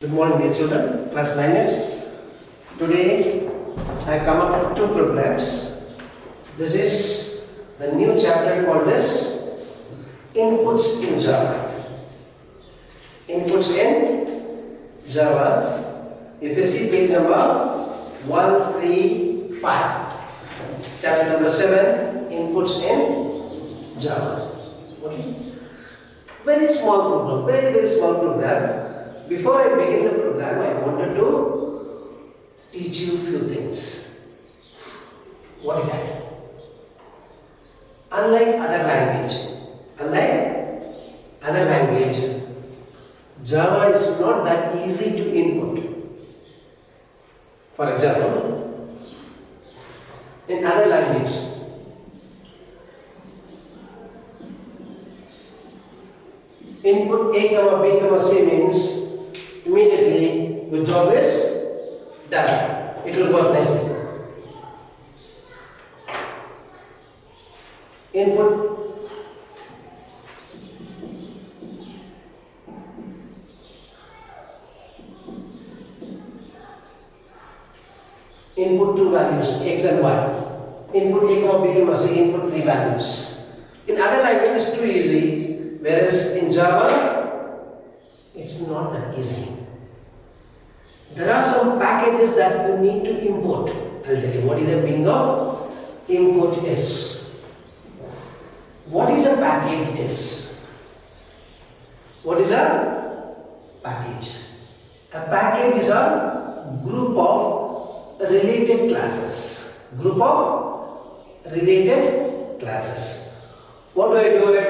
Good morning, dear children, class 9ers. Today I come up with two programs. This is the new chapter called as Inputs in Java. Inputs in Java. If you see page number 135, chapter number 7, Inputs in Java. Okay. Very small program, very small program. Before I begin the program, I wanted to teach you a few things. What is that? Unlike other language, Java is not that easy to input. For example, in other language, input A, B, C means immediately your job is done. It will work nicely. Input two values, X and Y. Input A, B, C, input three values. In other languages it's too easy, whereas in Java it's not that easy. There are some packages that you need to import. I'll tell you what is the meaning of import is. What is a package is? What is a package? A package is a group of related classes. Group of related classes. What do I do it?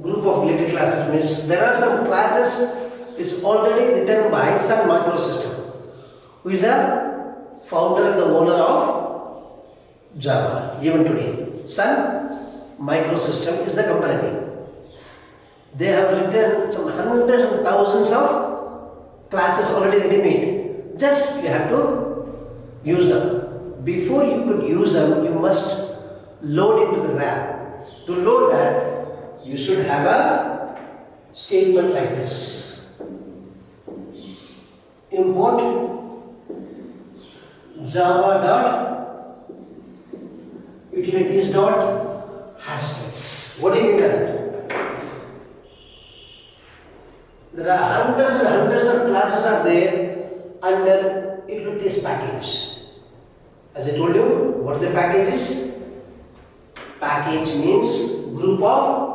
Group of related classes means there are some classes which is already written by Sun Microsystem, who is a founder and the owner of Java even today. Sun Microsystem is the company name. They have written some hundreds and thousands of classes already ready-made. Just you have to use them. Before you could use them, you must load into the RAM. To load that, you should have a statement like this. Import java.utilities.hashtags. What do you mean by that? There are hundreds of classes are there under utilities package. As I told you, what the package is? Package means group of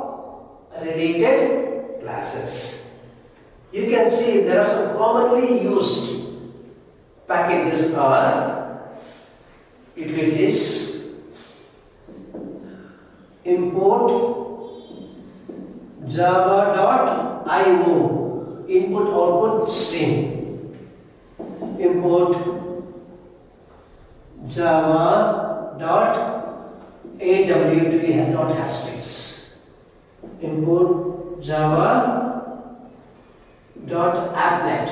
related classes. You can see there are some commonly used packages are utilities, import java.io, input output stream, import java.awt.hashtags, import java.applet.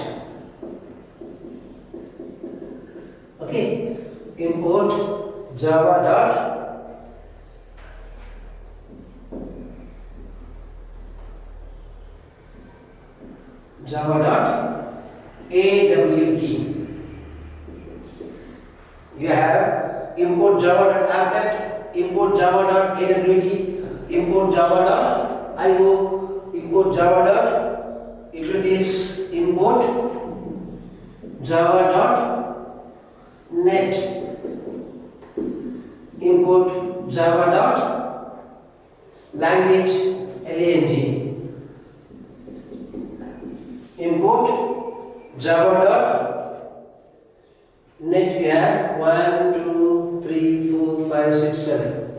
Okay, import java.awt. You have import java.applet, import java.awt, import java.io, import java.utilities, import java.net, import java.language, lang, import java.net. We have 1, 2, 3, 4, 5, 6, 7.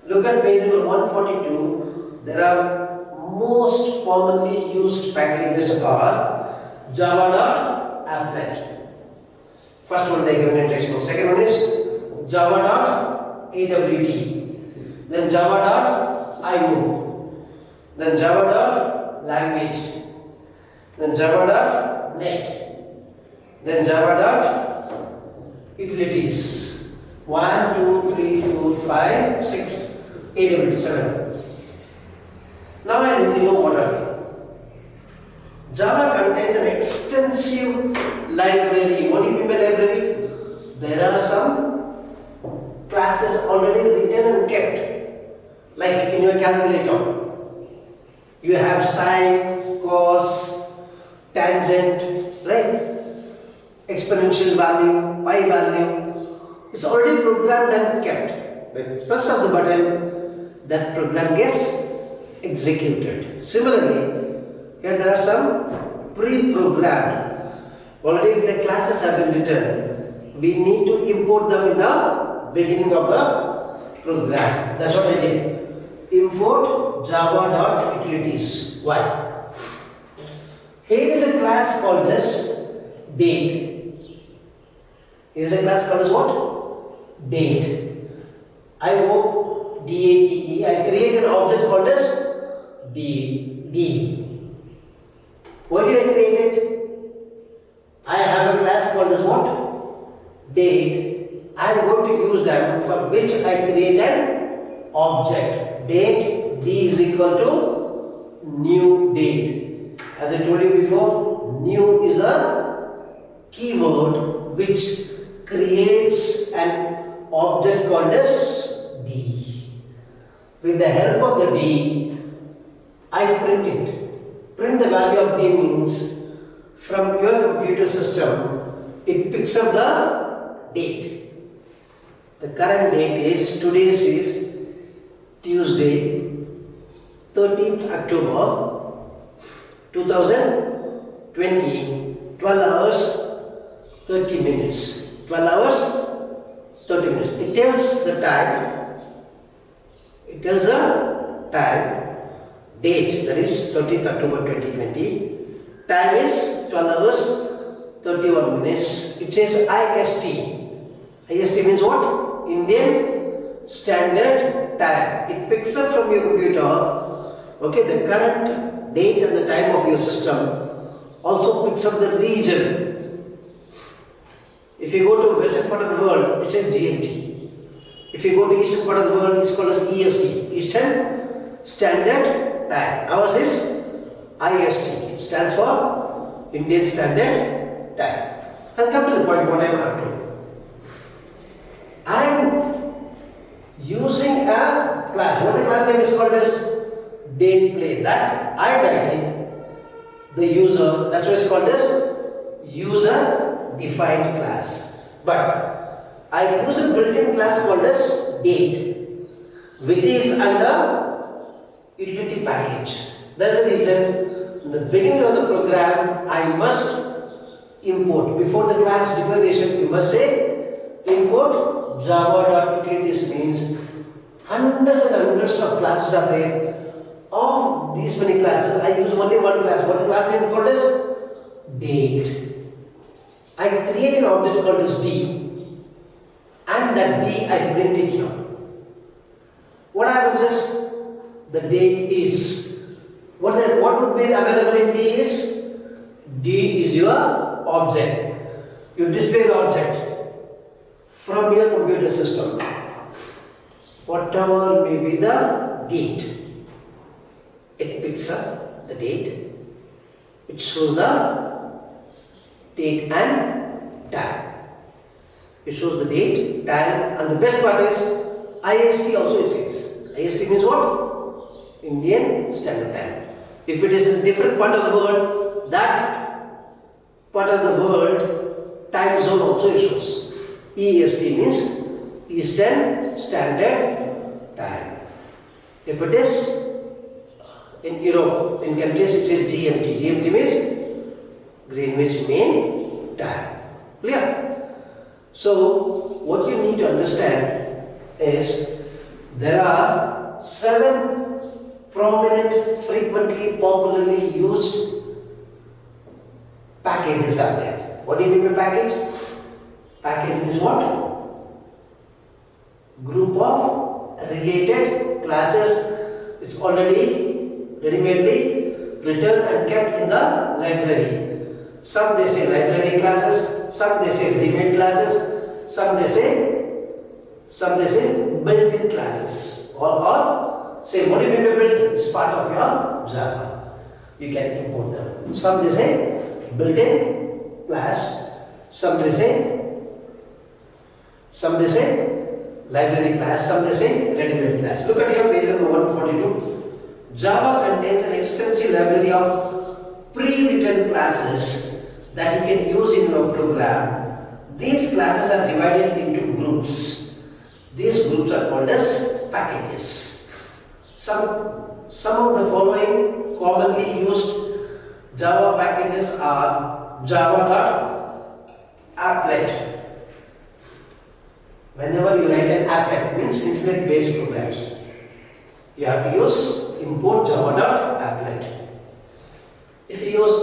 Look at page number 142. There are most commonly used packages are java.applet. First one they given in textbook. Second one is java.awt, then java.io, then java.language, then java.net, then java.utilities. 1, 2, 3, 4, 5, 6, AWT, 7. Now I let you know what are they. Java contains an extensive library. What do you mean by library? There are some classes already written and kept. Like in your calculator. You have sine, cos, tangent, right? Exponential value, pi value. It's already programmed and kept. By press of the button, that program gets executed. Similarly, here there are some pre-programmed. Already the classes have been written. We need to import them in the beginning of the program. That's what I did. Import java.utilities. Why? Here is a class called as date. Here is a class called as what? Date. I hope DATE. I create an object called as D. What do I create it? I have a class called as what? Date. I am going to use them for which I create an object. Date D is equal to new date. As I told you before, new is a keyword which creates an object called as D. With the help of the D, I print it. Print the value of D means from your computer system, it picks up the date. The current date is, today's is Tuesday, 13th October 2020, 12 hours 30 minutes. 12 hours 30 minutes. It tells the time. It tells the time, date, that is 13th October 2020. Time is 12 hours 31 minutes. It says IST. IST means what? Indian Standard Time. It picks up from your computer, okay, the current date and the time of your system. Also picks up the region. If you go to western part of the world, it says GMT. If you go to eastern part of the world, it's called as EST, Eastern Standard Time. Ours is IST, stands for Indian Standard Time. I'll come to the point what I am up to. I am using a class. What the class name is called as date play. That I write the user. That's why it's called as user defined class. But I use a built-in class called as date, which is under utility package. That's the reason in the beginning of the program I must import. Before the class declaration, you must say import java.utilities means hundreds and hundreds of classes are there. Of these many classes, I use only one class. What the class name called as date. I create an object called as D, and that D I print it here. What happens is the date is what would be available in D is D is your object. You display the object from your computer system. Whatever may be the date, it picks up the date. It shows the date and time. It shows the date, time, and the best part is IST also it says. IST means what? Indian Standard Time. If it is in a different part of the world, that part of the world time zone also it shows. EST means Eastern Standard Time. If it is in Europe, in countries it is GMT. GMT means Greenwich Mean Time. Clear? So, what you need to understand is there are 7 prominent, frequently, popularly used packages are there. What do you mean by package? Package means what? Group of related classes. It's already ready-madely written and kept in the library. Some they say library classes, some they say ready-made classes, some they say built-in classes. Or say what do you mean by built-in? It's part of your Java. You can import them. Some they say built-in class, some they say library class, some they say ready-made class. Look at here, page number 142. Java contains an extensive library of pre-written classes that you can use in your program. These classes are divided into groups. These groups are called as packages. Some of the following commonly used Java packages are java.applet. Whenever you write an applet, means internet-based programs, you have to use import java.applet. If you use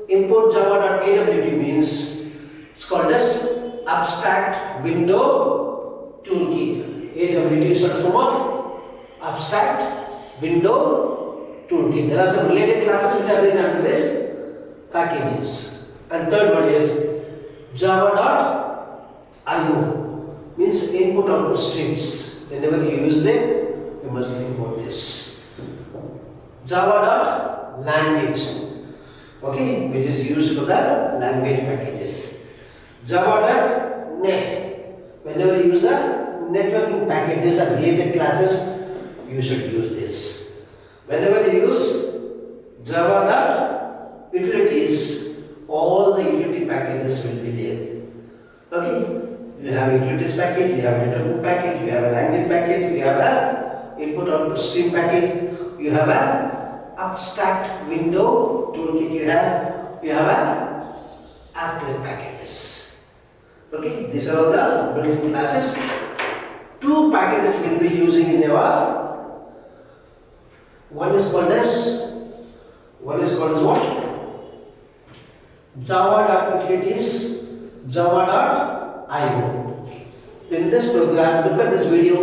import java.awt, means it's called as abstract window toolkit. AWT is a form of abstract window toolkit. There are some related classes which are there under this packages. And third one is java.io, means input output streams. Whenever you use them, you must import this. Java.language, okay, which is used for the language packages. Java.net, whenever you use the networking packages or related classes, you should use this. Whenever you use Java.utilities, all the utility packages will be there. Okay, you have utilities package, you have determinant package, you have a language package, you have a input output stream package, you have a abstract window toolkit, you have a applet packages. Okay, these are all the built-in classes. Two packages we'll be using in our. One is called as what? Java.utilities, Java.io. In this program, look at this video,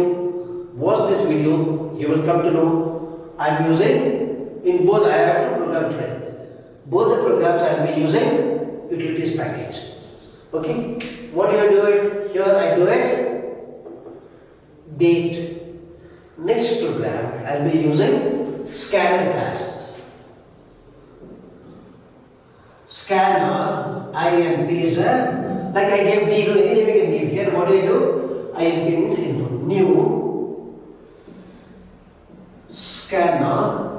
watch this video, you will come to know I am using, in both I have to program today. Both the programs I will be using utilities package. Okay, what do I do it? Here I do it date. Next program I will be using scanner class. Scanner INP is like I gave D, any name you can give. Here what do I do? INP means input. New scanner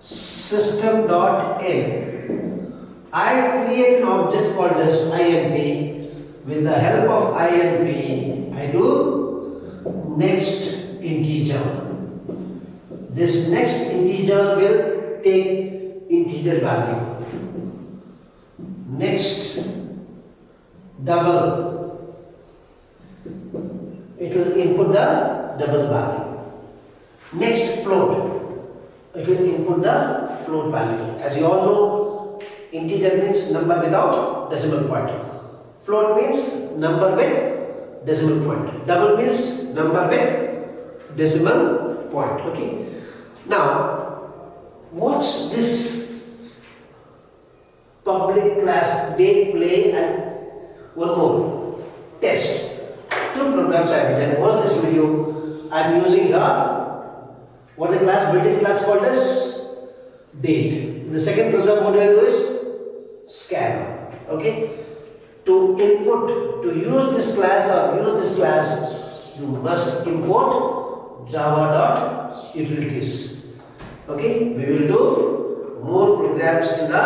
system.in. I create an object called as INP. With the help of INP, I do next integer. This next integer will take integer value. Next double, it will input the double value. Next float, it will input the float value. As you all know, integer means number without decimal point. Float means number with decimal point. Double means number with decimal point. Okay. Now, what's this public class date play and one more test? Two programs I have done. Watch this video. I am using what the class built-in class called as date. In the second program, what do I do is scan. Okay. To input, to use this class or use this class, you must import java.utilities. Okay, we will do more programs in the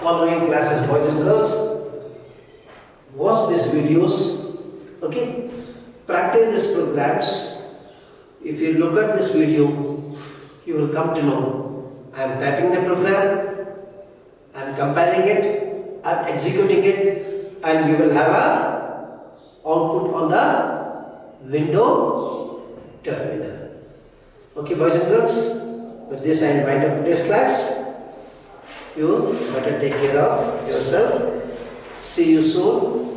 following classes, boys and girls. Watch these videos. Okay, practice these programs. If you look at this video, you will come to know I am typing the program, I am compiling it, I am executing it, and you will have a output on the window terminal. Okay, boys and girls, with this I invite up today's class. You better take care of yourself. See you soon.